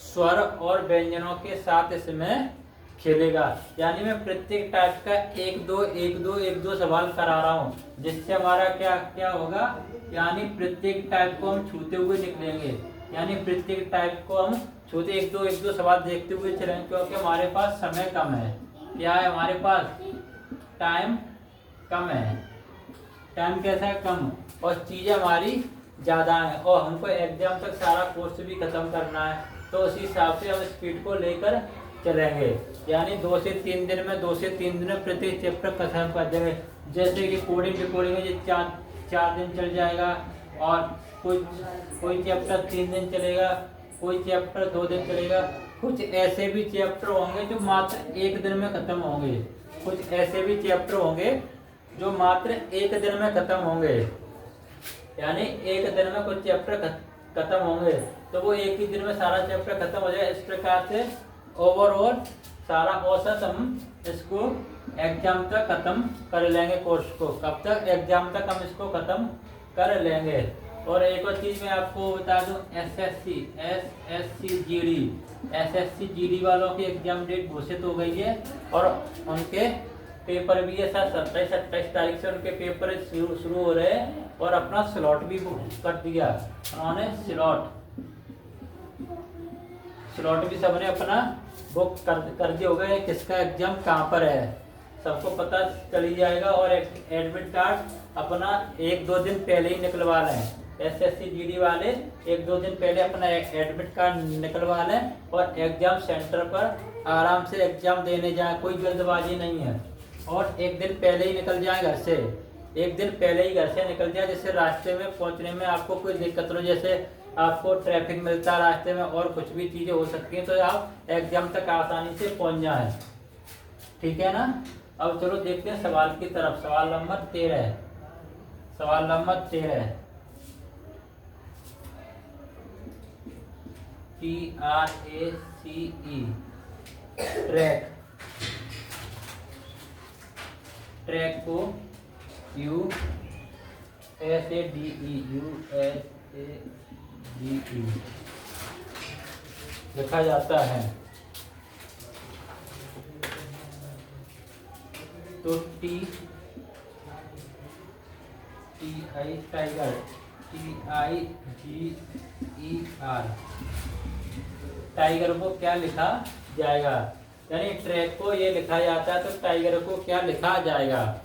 स्वर और व्यंजनों के साथ इसमें चलेगा। यानी मैं प्रत्येक टाइप का एक दो सवाल करा रहा हूँ, जिससे हमारा क्या क्या होगा, यानी प्रत्येक टाइप को हम छूते हुए निकलेंगे। यानी प्रत्येक टाइप को हम छूते एक दो सवाल देखते हुए चलेंगे, क्योंकि हमारे पास समय कम है। क्या है हमारे पास? टाइम कम है। टाइम कैसा है? कम। और चीज़ें हमारी ज़्यादा हैं, और हमको एग्जाम तक सारा कोर्स भी ख़त्म करना है, तो उसी हिसाब से हम स्पीड को लेकर चलेंगे। यानी 2 से 3 दिन में प्रत्येक चैप्टर खत्म कर देंगे। जैसे कि कोडिंग डिकोडिंग में ये 4 दिन चल जाएगा, और कोई चैप्टर 3 दिन चलेगा, कोई चैप्टर 2 दिन चलेगा। कुछ ऐसे भी चैप्टर होंगे जो मात्र 1 दिन में खत्म होंगे। कुछ ऐसे भी चैप्टर होंगे जो मात्र 1 दिन में खत्म होंगे। यानी 1 दिन में कुछ चैप्टर खत्म होंगे, तो वो 1 ही दिन में सारा चैप्टर खत्म हो जाएगा। इस प्रकार से ओवरऑल सारा औसत हम इसको एग्जाम तक खत्म कर लेंगे कोर्स को। कब तक? एग्जाम तक हम इसको खत्म कर लेंगे। और एक और चीज़ मैं आपको बता दूं, एसएससी जीडी वालों की एग्जाम डेट घोषित हो गई है, और उनके पेपर भी है। 27-28 तारीख से उनके पेपर शुरू हो रहे हैं, और अपना स्लॉट भी बुक कर दिया उन्होंने। स्लॉट भी सबने अपना बुक कर दिया होगा, किसका एग्जाम कहाँ पर है सबको पता चली जाएगा। और एडमिट कार्ड अपना 1-2 दिन पहले ही निकलवा लें। एसएससी जीडी वाले 1-2 दिन पहले अपना एडमिट कार्ड निकलवा लें, और एग्जाम सेंटर पर आराम से एग्जाम देने जाए। कोई जल्दबाजी नहीं है, और 1 दिन पहले ही निकल जाए घर से। 1 दिन पहले ही घर से निकल जाए, जिससे रास्ते में पहुंचने में आपको कोई दिक्कत हो, जैसे आपको ट्रैफिक मिलता है रास्ते में, और कुछ भी चीज़ें हो सकती हैं, तो आप एग्जाम तक आसानी से पहुंच जाएं। ठीक है ना? अब चलो देखते हैं सवाल की तरफ। सवाल नंबर 13। TRACE ट्रैक को USADE लिखा जाता है। तो टाइगर टाइगर को क्या लिखा जाएगा? यानी ट्रैक को ये लिखा जाता है, तो टाइगर को क्या लिखा जाएगा?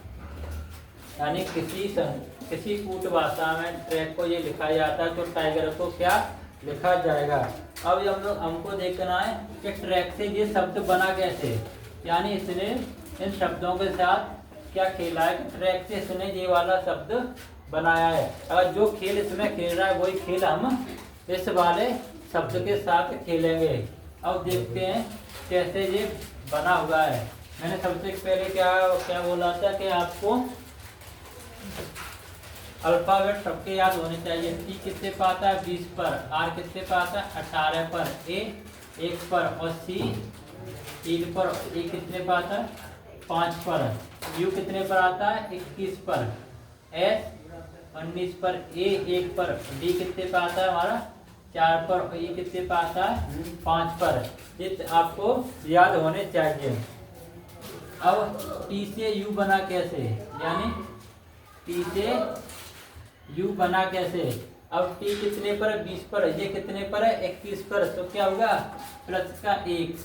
यानी किसी कूट भाषा में ट्रैक को ये लिखा जाता है, तो टाइगर को क्या लिखा जाएगा? अब हमको देखना है कि ट्रैक से ये शब्द बना कैसे। यानी इसने इन शब्दों के साथ क्या खेला है, ट्रैक से इसने ये वाला शब्द बनाया है। अगर जो खेल इसमें खेल रहा है वही खेल हम इस वाले शब्द के साथ खेलेंगे। अब देखते हैं कैसे ये बना हुआ है। मैंने सबसे पहले क्या बोला था कि आपको अल्फाबेट सबके याद होने चाहिए। टी कितने पे आता है? 20 पर। आर कितने पे आता है? 18 पर। ए 1 पर। और सी 3 पर। ए कितने पे आता है? 5 पर। यू कितने पर आता है? 21 पर। एस 19 पर। ए 1 पर। डी कितने पे आता है हमारा? 4 पर। और ये कितने पे आता है? 5 पर। ये आपको याद होने चाहिए। अब टी से यू बना कैसे? यानी टी से यू बना कैसे? अब टी कितने पर? 20 पर। ये कितने पर है? 21 पर। तो क्या होगा? प्लस का 1।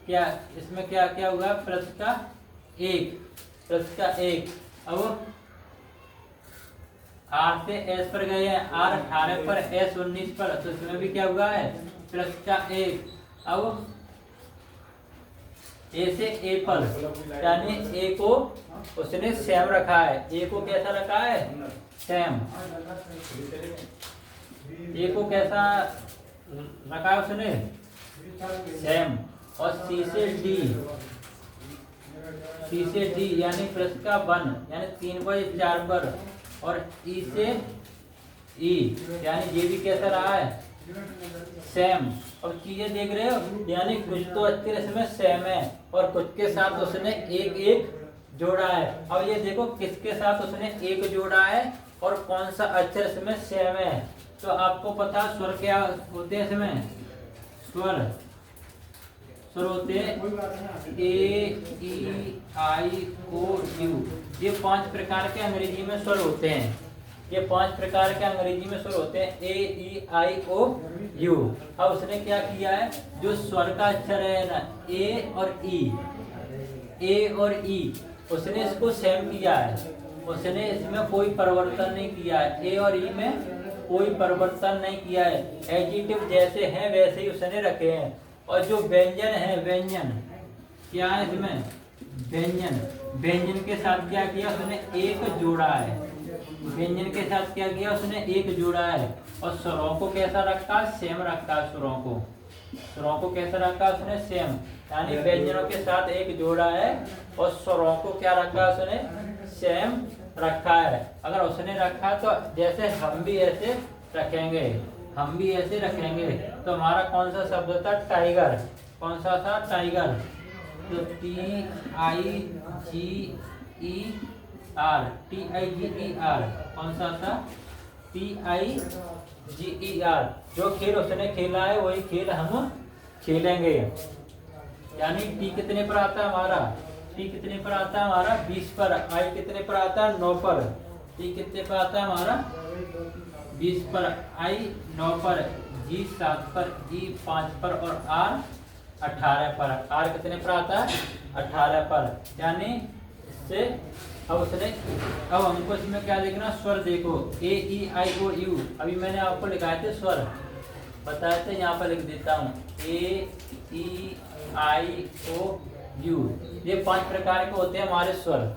क्या इसमें क्या क्या होगा? प्लस का 1। अब आर से एस पर गए हैं। आर 18 पर, एस 19 पर, तो इसमें भी क्या हुआ है? प्लस का 1। अब ए से ए पर, यानी ए को उसने सेम रखा है। ए को कैसा रखा है? सेम। ए को कैसा रखा है उसने? सेम। और सी से डी यानी प्लस का 1, यानी 3 पर 4 पर। और ई से ई यानी ये भी कैसा रहा है? सेम। और चीजें देख रहे हो, यानी कुछ तो अक्षर इसमें सेम है, और कुछ के साथ उसने एक जोड़ा है। अब ये देखो किसके साथ उसने एक जोड़ा है और कौन सा अक्षर इसमें सेम है। तो आपको पता स्वर क्या होते हैं इसमें? स्वर स्वर होते हैं ए, ई, आई, ओ, यू। ये 5 प्रकार के अंग्रेजी में स्वर होते हैं। ये 5 प्रकार के अंग्रेजी में स्वर होते हैं ए, ई, आई, ओ, यू। अब उसने क्या किया है, जो स्वर का अक्षर है ना ए और ई, उसने इसको सेम किया है। उसने इसमें कोई परिवर्तन नहीं किया है। ए और ई में कोई परिवर्तन नहीं किया है। एडजेक्टिव जैसे हैं वैसे ही उसने रखे हैं। और जो व्यंजन है, व्यंजन क्या है इसमें, व्यंजन के साथ क्या किया उसने, एक जोड़ा है। व्यंजन के साथ क्या किया उसने, एक जोड़ा है। और स्वरों को कैसा रखा, सेम रखा। स्वरों को कैसा रखा उसने, सेम। यानी व्यंजनों के साथ एक जोड़ा है और स्वरों को क्या रखा उसने, सेम रखा है। अगर उसने रखा तो जैसे हम भी ऐसे रखेंगे, तो हमारा कौन सा शब्द था, टाइगर। कौन सा था, टाइगर। तो TIGER, कौन सा था, TIGER। जो खेल उसने खेला है वही खेल हम खेलेंगे। यानी टी कितने पर आता है हमारा, टी कितने पर आता है हमारा, 20 पर। आई कितने पर आता है, 9 पर। टी कितने पर आता है हमारा, 20 पर। आई 9 पर। जी 7 पर। ई 5 पर। और आर 18 पर। आर कितने पर आता है, 18 पर। यानी इससे अब हमको इसमें क्या देखना, स्वर देखो, ए, ई, आई, ओ, यू। अभी मैंने आपको लिखाए थे स्वर, बताए थे, यहाँ पर लिख देता हूँ, ए, ई, आई, ओ, यू। ये 5 प्रकार के होते हैं हमारे स्वर।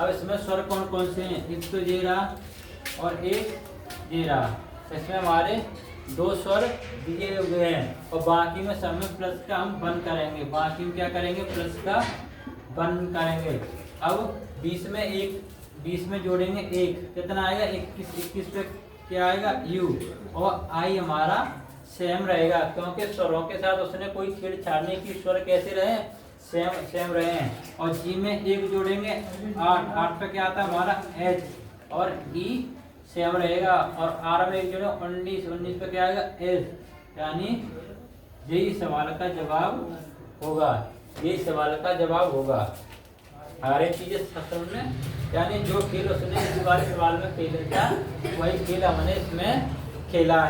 अब इसमें स्वर कौन कौन से हैं, एक तो ये रहा और एक ये रहा। इसमें हमारे 2 स्वर दिए हुए हैं और बाकी में सब में प्लस का हम बंद करेंगे। बाकी में क्या करेंगे, प्लस का बंद करेंगे। अब 20 में जोड़ेंगे 1, कितना आएगा, 21 पे क्या आएगा, यू। और आई हमारा सेम रहेगा, क्योंकि स्वरों के साथ उसने कोई छेड़छाड़ नहीं की। स्वर कैसे रहे, सेम रहे हैं। और जी में 1 जोड़ेंगे 8 पे क्या आता है हमारा, एच। और ई सेम रहेगा। और आर में 1 जोड़े 19 पे क्या आएगा, एस। यानी यही सवाल का जवाब होगा। सारी चीजें समझ में, यानी जो खेल उसने इस बार सवाल में खेला था वही खेल हमने इसमें खेला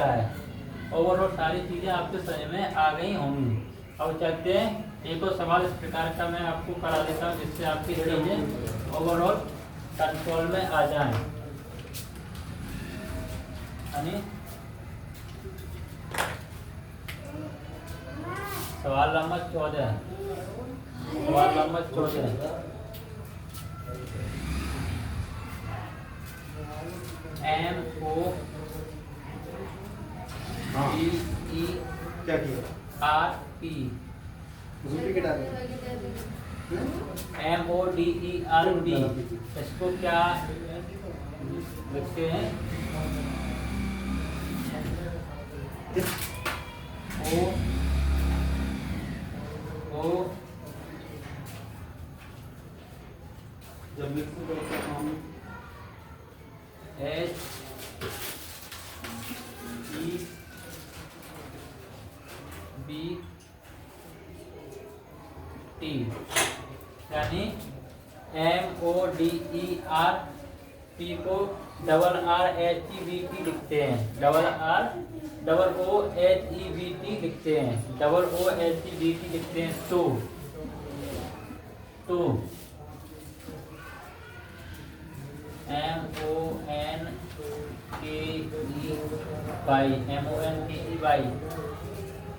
है, ओवरऑल सारी चीजें आपके समझ में आ गई होंगी। अब चलते हैं, एक और सवाल इस प्रकार का मैं आपको करा देता हूँ जिससे आपकी चीजें ओवरऑल कंट्रोल में आ जाएं। सवाल नंबर 14। MODERP MODERP, इसको क्या लिखते हैं, HEBT, यानी MODERP को RRHEBT लिखते हैं, RROHEBT लिखते हैं, OHEBT लिखते हैं। तो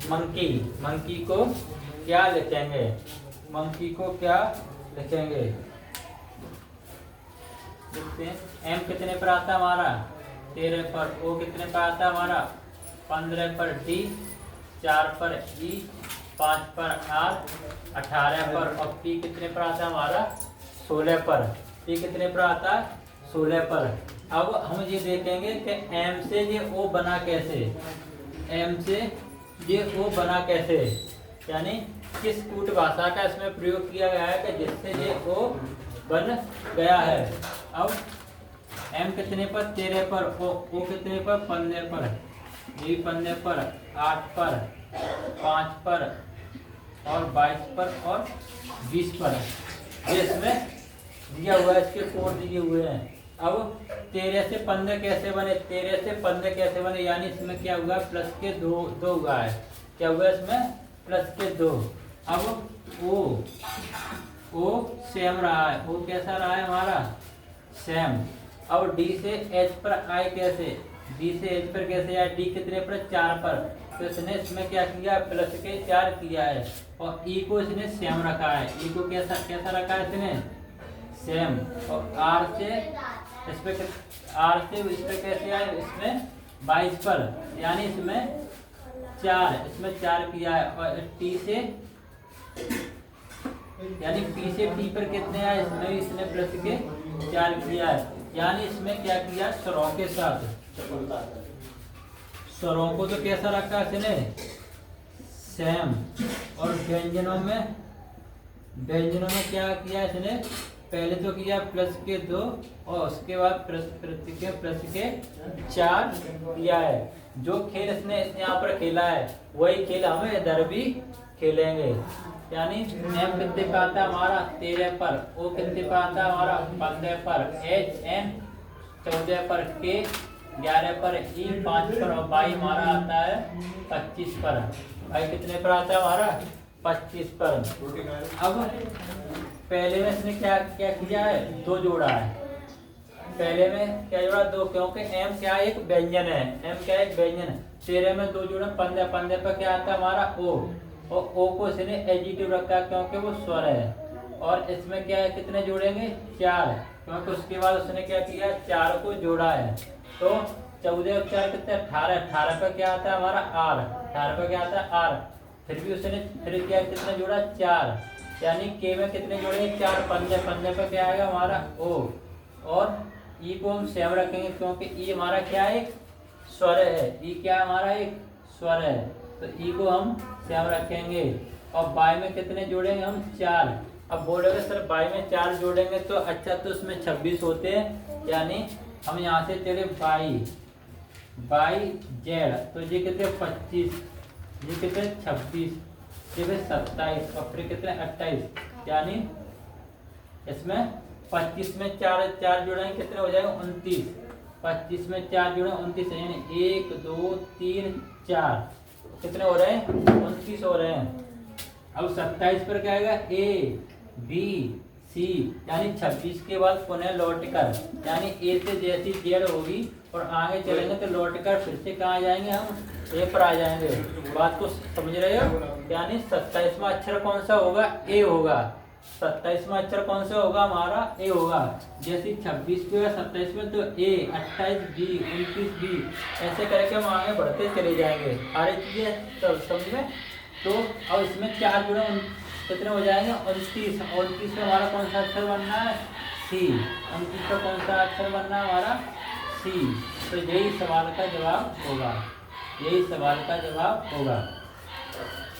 MONKEY, मंकी को क्या लिखेंगे, देखते हैं। M कितने पर आता है हमारा, 13 पर। O कितने पर आता है हमारा, 15 पर। D 4 पर। E 5 पर। R 18 पर। और P कितने पर आता है हमारा, 16 पर। P कितने पर आता है, 16 पर। अब हम ये देखेंगे कि M से ये O बना कैसे, यानी किस कूट भाषा का इसमें प्रयोग किया गया है कि जिससे ये O बन गया है। अब M कितने पर, 13 पर। O कितने पर, 15 पर। D 15 पर, 8 पर। 5 पर और 22 पर और 20 पर। ये इसमें दिया हुआ है, इसके कोड दिए हुए हैं। अब 13 से 15 कैसे बने, 13 से 15 कैसे बने, यानी इसमें क्या हुआ, प्लस के दो हुआ है। क्या हुआ इसमें, प्लस के 2। अब ओ सेम रहा है, ओ कैसा रहा है हमारा, सेम। अब डी से एच पर आए कैसे, डी से एच पर कैसे आए, डी कितने पर, 4 पर, तो इसने इसमें क्या किया, प्लस के 4 किया है। और ई को इसने सेम रखा है, ई को कैसा रखा है इसने, सेम। और आर से इस पे कैसे आए, इसमें 22 पर, यानी इसमें 4 किया है। और टी से यानी पी से टी पर कितने आए, इसमें इसने प्लस के 4 किया है। यानी इसमें क्या किया, स्वरों के साथ, स्वरों को तो कैसा रखा इसने, सेम। और व्यंजनों में क्या किया इसने, पहले तो किया प्लस के 2 और उसके बाद प्लस के 4 किया है। जो खेल इसने यहाँ पर खेला है वही खेल हमें इधर भी खेलेंगे। यानी एम कितने पे आता है हमारा, 13 पर, ओ कितने पे आता है हमारा, 15 पर, एच एन 14 पर, के 11 पर, ई 5 पर और बाई हमारा आता है 25 पर। बाई कितने पर आता है हमारा, 25 पर। अब पहले में इसने क्या किया है, 2 जोड़ा है। पहले में क्या जोड़ा, 2, क्योंकि एम क्या एक व्यंजन है, एम क्या एक व्यंजन है। 13 में 2 जोड़ा, 15 पर क्या आता है हमारा, ओ, और ओ को इसने एडजेक्टिव रखा क्योंकि वो स्वर है। और इसमें क्या है, कितने जोड़ेंगे, 4, क्योंकि उसके बाद उसने क्या किया, 4 को जोड़ा है। तो 14 और 4 कितने, 18 पर क्या आता है हमारा, आर, 18 पर क्या आता है, आर। फिर भी उसने क्या कितना जोड़ा, 4, यानी के में कितने जोड़ेंगे, 4, 15 पर क्या आएगा हमारा, ओ। और ई को हम सेम रखेंगे क्योंकि ई हमारा क्या है, स्वर है, ई क्या हमारा एक स्वर है, तो ई को हम सेम रखेंगे। और बाई में कितने जोड़ेंगे हम, 4। अब बोलोगे सर बाई में 4 जोड़ेंगे तो अच्छा, तो उसमें 26 होते हैं, यानी हम यहाँ से चले बाई जेड, तो ये कितने 25, ये कितने 26, ये फिर 27 और फिर कितने 28, यानी इसमें 25 में 4 जोड़ेंगे कितने हो जाएगा, 29। 25 में 4 जोड़े 29, यानी 1 2 3 4 कितने हो रहे हैं, 29 हो रहे हैं। अब 27 पर क्या आएगा, ए बी सी, यानी 26 के बाद पुनः लौट कर, यानी ए से जैसी जेड होगी और आगे चलेंगे तो लौट कर फिर से कहाँ जाएंगे, हम ए पर आ जाएंगे। बात को समझ रहे हो, यानी 27वां अक्षर कौन सा होगा, ए होगा। 27वां अक्षर कौन सा होगा हमारा, ए होगा। जैसे 26 पे या 27 में तो ए, 28 बी, 29 बी, ऐसे करके हम आगे बढ़ते चले जाएंगे। सारी चीजें तो समझ में। तो अब इसमें 4 जुड़े कितने हो जाएंगे, 29। 29 में हमारा कौन सा अक्षर बनना है, सी। 29 का कौन सा अक्षर बनना है हमारा, सी। तो यही सवाल का जवाब होगा, यही सवाल का जवाब होगा।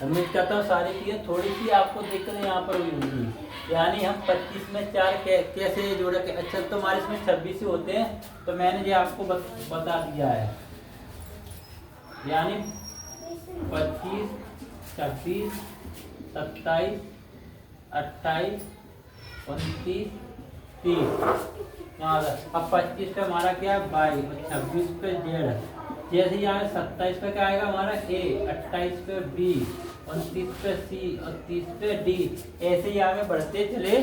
उम्मीद करता हूँ सारी चीज़ें, थोड़ी सी आपको दिक्कत यहाँ पर हुई होगी। यानी हम 25 में 4 कैसे जोड़े के, अच्छा तो हमारे इसमें 26 ही होते हैं, तो मैंने ये आपको बता दिया है। यानी 25 26 27 28 29 30। अब 25 पे हमारा क्या है, बाई, 26 पे जेड, जैसे ही आगे 27 पे क्या आएगा हमारा, ए, 28 पे बी, 29 पे सी और 30 पे डी, ऐसे ही आगे बढ़ते चले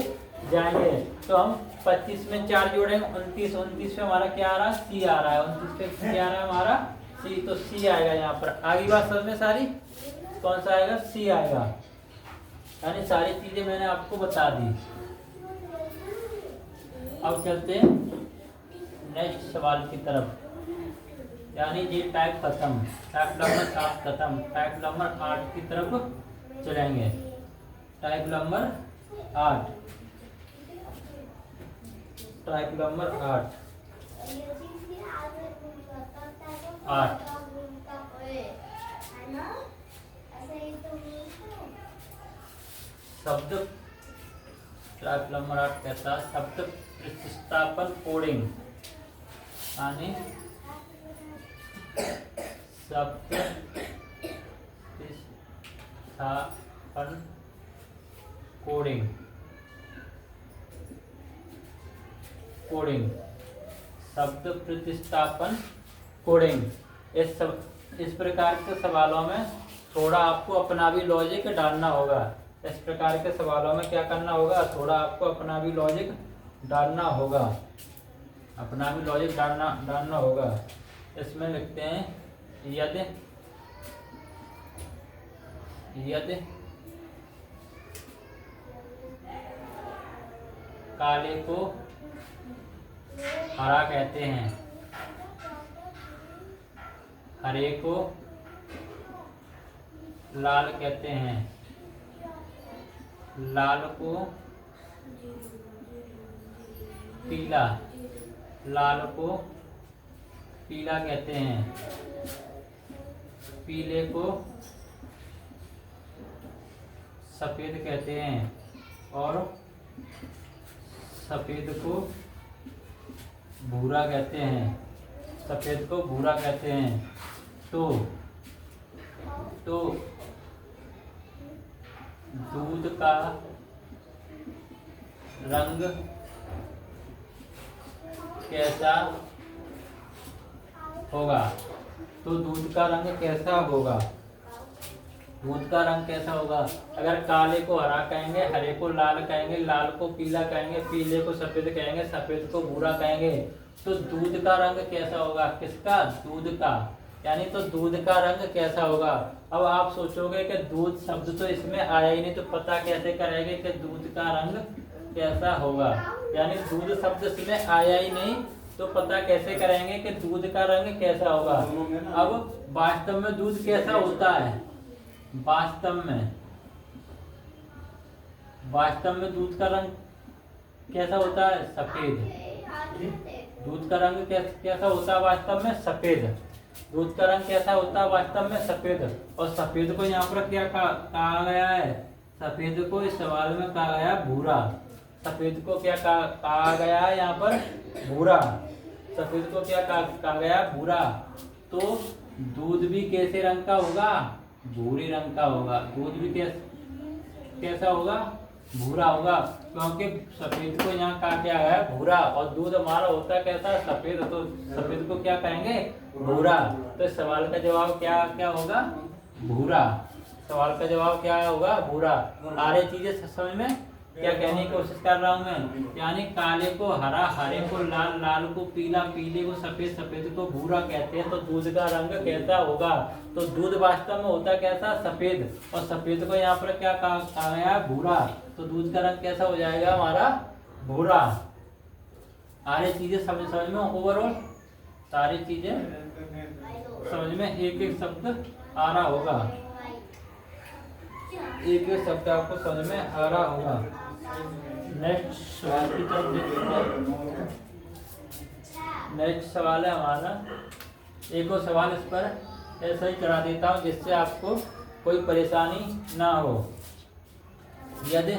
जाएंगे। तो हम 25 में 4 जोड़ेंगे, 29 पे हमारा क्या आ रहा है, सी आ रहा है। 29 पे क्या आ रहा है हमारा, सी, तो सी आएगा यहाँ पर। आगे बात समझ में सारी, कौन सा आएगा, सी आएगा। यानी सारी चीजें मैंने आपको बता दी। अब चलते हैं नेक्स्ट सवाल की तरफ। यानी ये टाइप खत्म, टाइप नंबर 7 खत्म, टाइप नंबर 8 की तरफ चलेंगे। टाइप नंबर 8, टाइप नंबर 8 शब्द, टाइप नंबर 8 कहता है शब्द प्रतिस्थापन कोडिंग। यानी शब्द प्रतिस्थापन कोडिंग कोडिंग शब्द प्रतिस्थापन कोडिंग। इस प्रकार के सवालों में थोड़ा आपको अपना भी लॉजिक डालना होगा। इस प्रकार के सवालों में क्या करना होगा, थोड़ा आपको अपना भी लॉजिक डालना होगा, अपना भी लॉजिक डालना होगा। इसमें लिखते हैं यदि काले को हरा कहते हैं, हरे को लाल कहते हैं, लाल को पीला, लाल को पीला कहते हैं, पीले को सफेद कहते हैं और सफेद को भूरा कहते हैं, सफेद को भूरा कहते हैं। तो दूध का रंग कैसा होगा, तो दूध का रंग कैसा होगा, दूध का रंग कैसा होगा। अगर काले को हरा कहेंगे, हरे को लाल कहेंगे, लाल को पीला कहेंगे, पीले को सफेद कहेंगे, सफेद को भूरा कहेंगे, तो दूध का रंग कैसा होगा, किसका, दूध का, यानी तो दूध का रंग कैसा होगा। अब आप सोचोगे कि दूध शब्द तो इसमें आया ही नहीं, तो पता कैसे करेंगे कि दूध का रंग कैसा होगा, यानी दूध शब्द इसमें आया ही नहीं, तो पता कैसे करेंगे कि दूध का रंग कैसा होगा। अब वास्तव में दूध कैसा होता है, वास्तव में दूध का रंग कैसा होता है, सफेद। दूध का रंग कैसा होता है वास्तव में, सफेद। दूध का रंग कैसा होता है वास्तव में, सफेद। और सफेद को यहाँ पर क्या कहा गया है, सफेद को इस सवाल में कहा गया भूरा। सफेद को क्या कहा गया है यहाँ पर, भूरा। सफेद को क्या कहा गया, भूरा। तो दूध भी कैसे रंग का होगा, भूरे रंग का होगा। दूध भी कैसा होगा, भूरा होगा, क्योंकि सफेद को यहाँ कहा क्या है, भूरा। और दूध हमारा होता है कैसा, सफेद, तो सफेद को क्या कहेंगे, भूरा। तो सवाल का जवाब क्या होगा, भूरा। सवाल का जवाब क्या होगा, भूरा। आ रही चीजें समझ में, क्या कहने की कोशिश कर रहा हूँ मैं, यानी काले को हरा, हरे को लाल, लाल को पीला, पीले को सफेद, सफेद को भूरा कहते हैं। तो दूध का रंग कैसा होगा, तो दूध वास्तव में होता कैसा, सफेद। और सफेद को यहाँ पर क्या कहा गया, भूरा। तो दूध का रंग कैसा हो जाएगा हमारा, भूरा। सारी चीजें समझ में, ओवरऑल सारी चीजें समझ में, एक एक शब्द आ रहा होगा, एक एक शब्द आपको समझ में आ रहा होगा। नेक्स्ट सवाल की तरफ देखते हैं। नेक्स्ट सवाल है हमारा, एक और सवाल इस पर ऐसा ही करा देता हूँ जिससे आपको कोई परेशानी ना हो। यदि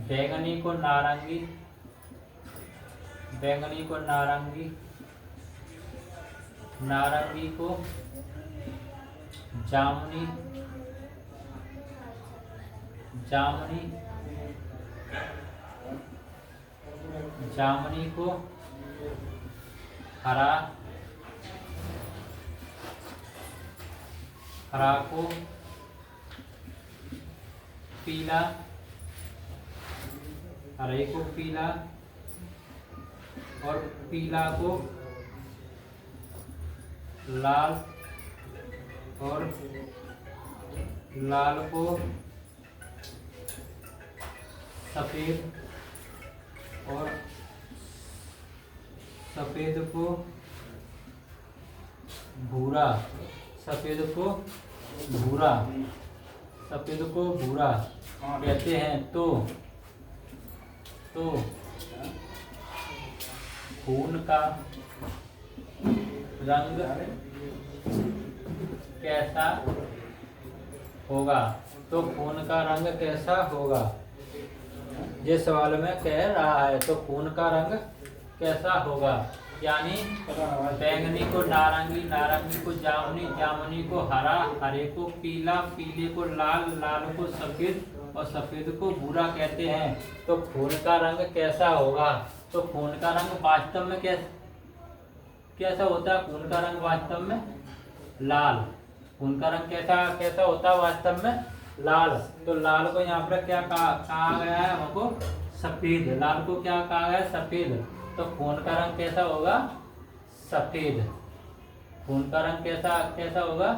बैंगनी को नारंगी, बैंगनी को नारंगी, नारंगी को जामुनी, जामुनी, जामुनी को हरा, हरा को पीला, हरे को पीला और पीला को लाल और लाल को सफेद और सफेद को भूरा, सफेद को भूरा, सफेद को भूरा कहते हैं। तो खून का रंग कैसा होगा, तो खून का रंग कैसा होगा, ये सवाल में कह रहा है। तो खून का रंग कैसा होगा, यानी बैंगनी को नारंगी, नारंगी को जामुनी, जामुनी को हरा, हरे को पीला, पीले को लाल, लाल को सफेद और सफेद को भूरा कहते हैं। तो खून का रंग कैसा होगा, तो खून का रंग वास्तव में कैसा होता है, खून का रंग वास्तव में लाल। खून का रंग कैसा होता है वास्तव में लाल। तो लाल को यहाँ पर क्या कहा गया है हमको, सफेद। लाल को क्या कहा गया है, सफेद। तो खून का रंग कैसा होगा, सफेद। खून का रंग कैसा होगा,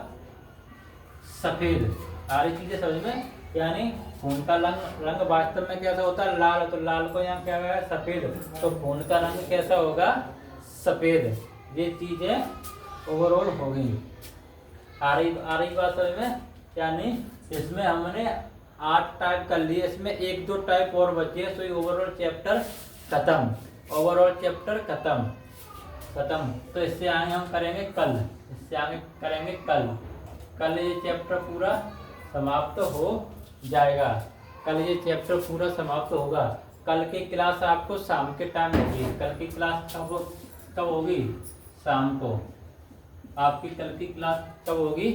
सफेद। सारी चीजें समझ में, यानी खून का रंग वास्तव में कैसा होता है, लाल। तो लाल को यहाँ क्या गया है, सफेद। तो खून का रंग कैसा होगा, सफेद। ये चीजें ओवरऑल हो गई। आ रही बात समझ में, यानी इसमें हमने 8 टाइप कर लिए, इसमें 1-2 टाइप और बचे। तो ओवरऑल चैप्टर खत्म, ओवरऑल चैप्टर खत्म। तो इससे आगे हम करेंगे कल, कल ये चैप्टर पूरा समाप्त हो जाएगा। कल ये चैप्टर पूरा समाप्त होगा। कल की क्लास आपको शाम के टाइम होगी। कल की क्लास कब होगी, शाम को। आपकी कल की क्लास कब होगी,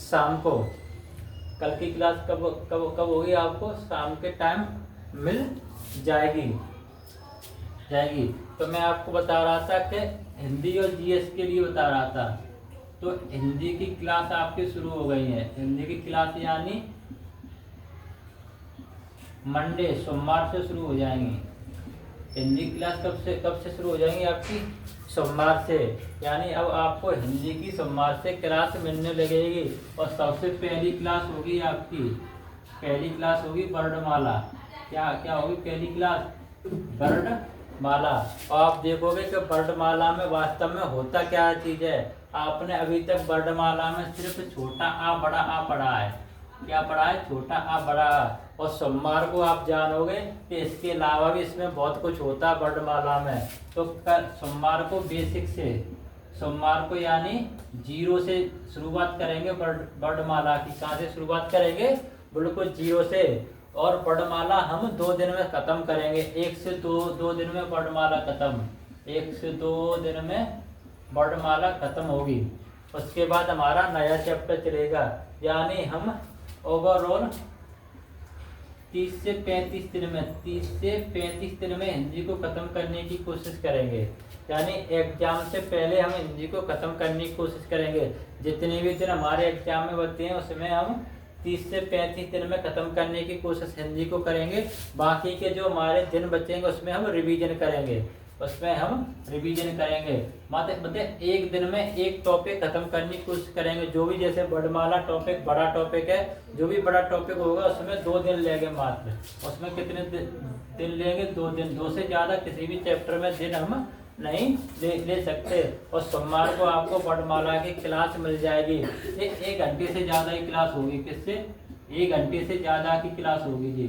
शाम को। कल की क्लास कब होगी, आपको शाम के टाइम मिल जाएगी। तो मैं आपको बता रहा था कि हिंदी और जीएस के लिए बता रहा था। तो हिंदी की क्लास आपकी शुरू हो गई है। हिंदी की क्लास यानी मंडे, सोमवार से शुरू हो जाएंगी। हिंदी क्लास कब से शुरू हो जाएंगी आपकी, सोमवार से। यानी अब आपको हिंदी की सोमवार से क्लास मिलने लगेगी। और सबसे पहली क्लास होगी आपकी, पहली क्लास होगी वर्णमाला। क्या होगी पहली क्लास, वर्णमाला। और आप देखोगे कि वर्णमाला में वास्तव में होता क्या चीज है। आपने अभी तक वर्णमाला में सिर्फ छोटा आ बड़ा आ पढ़ा है। क्या पढ़ा है, छोटा आ बड़ा आ। और सोमवार को आप जानोगे कि इसके अलावा भी इसमें बहुत कुछ होता है वर्णमाला में। तो सोमवार को बेसिक से, सोमवार को यानी 0 से शुरुआत करेंगे वर्णमाला की। कहाँ से शुरुआत करेंगे, बिल्कुल 0 से। और वर्णमाला हम 2 दिन में खत्म करेंगे। 1 से 2 दिन में वर्णमाला खत्म, 1 से 2 दिन में वर्णमाला खत्म होगी। उसके बाद हमारा नया चैप्टर चलेगा। यानी हम ओवरऑल 30 से 35 दिन में हिंदी को खत्म करने की कोशिश करेंगे। यानी एग्जाम से पहले हम हिंदी को खत्म करने की कोशिश करेंगे। जितने भी दिन हमारे एग्जाम में बचते हैं उसमें हम 30 से 35 दिन में खत्म करने की कोशिश हिंदी को करेंगे। बाकी के जो हमारे दिन बचेंगे उसमें हम रिवीजन करेंगे, मतलब एक दिन में एक टॉपिक खत्म करने की कोशिश करेंगे। जो भी जैसे वर्णमाला टॉपिक बड़ा टॉपिक है, जो भी बड़ा टॉपिक होगा उसमें 2 दिन लेंगे मात्र। उसमें कितने दिन लेंगे, 2 दिन। 2 से ज़्यादा किसी भी चैप्टर में दिन हम नहीं ले सकते। और सोमवार को आपको वर्णमाला की क्लास मिल जाएगी। ये 1 घंटे से ज़्यादा की क्लास होगी। किससे, 1 घंटे से ज़्यादा की क्लास होगी जी।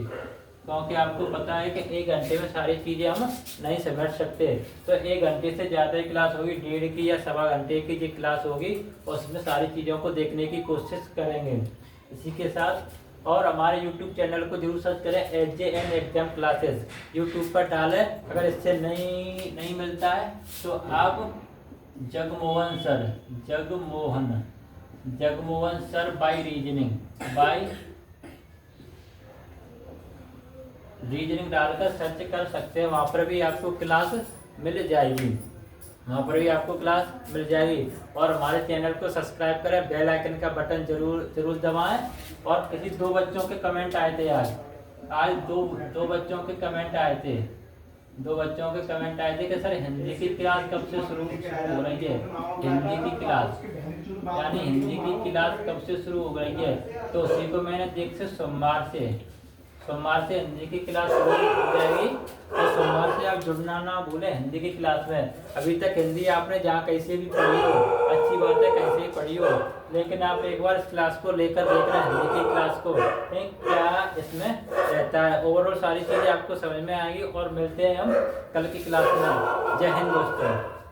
क्योंकि आपको पता है कि 1 घंटे में सारी चीज़ें हम नहीं समझ सकते। तो 1 घंटे से ज़्यादा की क्लास होगी, 1.5 की या 1.25 घंटे की जो क्लास होगी उसमें सारी चीज़ों को देखने की कोशिश करेंगे। इसी के साथ और हमारे YouTube चैनल को जरूर सर्च करें, SJN एग्जाम क्लासेस यूट्यूब पर डालें। अगर इससे नहीं मिलता है तो आप जगमोहन सर बाय रीजनिंग डालकर सर्च कर सकते हैं। वहाँ पर भी आपको क्लास मिल जाएगी, और हमारे चैनल को सब्सक्राइब करें, बेल आइकन का बटन जरूर दबाएं। और किसी 2 बच्चों के कमेंट आए थे आज 2 बच्चों के कमेंट आए थे। 2 बच्चों के कमेंट आए थे कि सर हिंदी की क्लास कब से शुरू हो रही है, हिंदी की क्लास कब से शुरू हो रही है। तो उसी को मैंने देख से सोमवार से हिंदी की क्लास शुरू हो जाएगी। तो सोमवार से आप जुड़ना ना भूलें हिंदी की क्लास में। अभी तक हिंदी आपने जहाँ कैसे भी पढ़ी हो, अच्छी बात है, कैसे ही पढ़ी हो, लेकिन आप एक बार इस क्लास को लेकर देखना, हिंदी की क्लास को, क्या इसमें रहता है। ओवरऑल सारी चीज़ें आपको समझ में आएगी। और मिलते हैं हम कल की क्लास में। जय हिंद दोस्तों।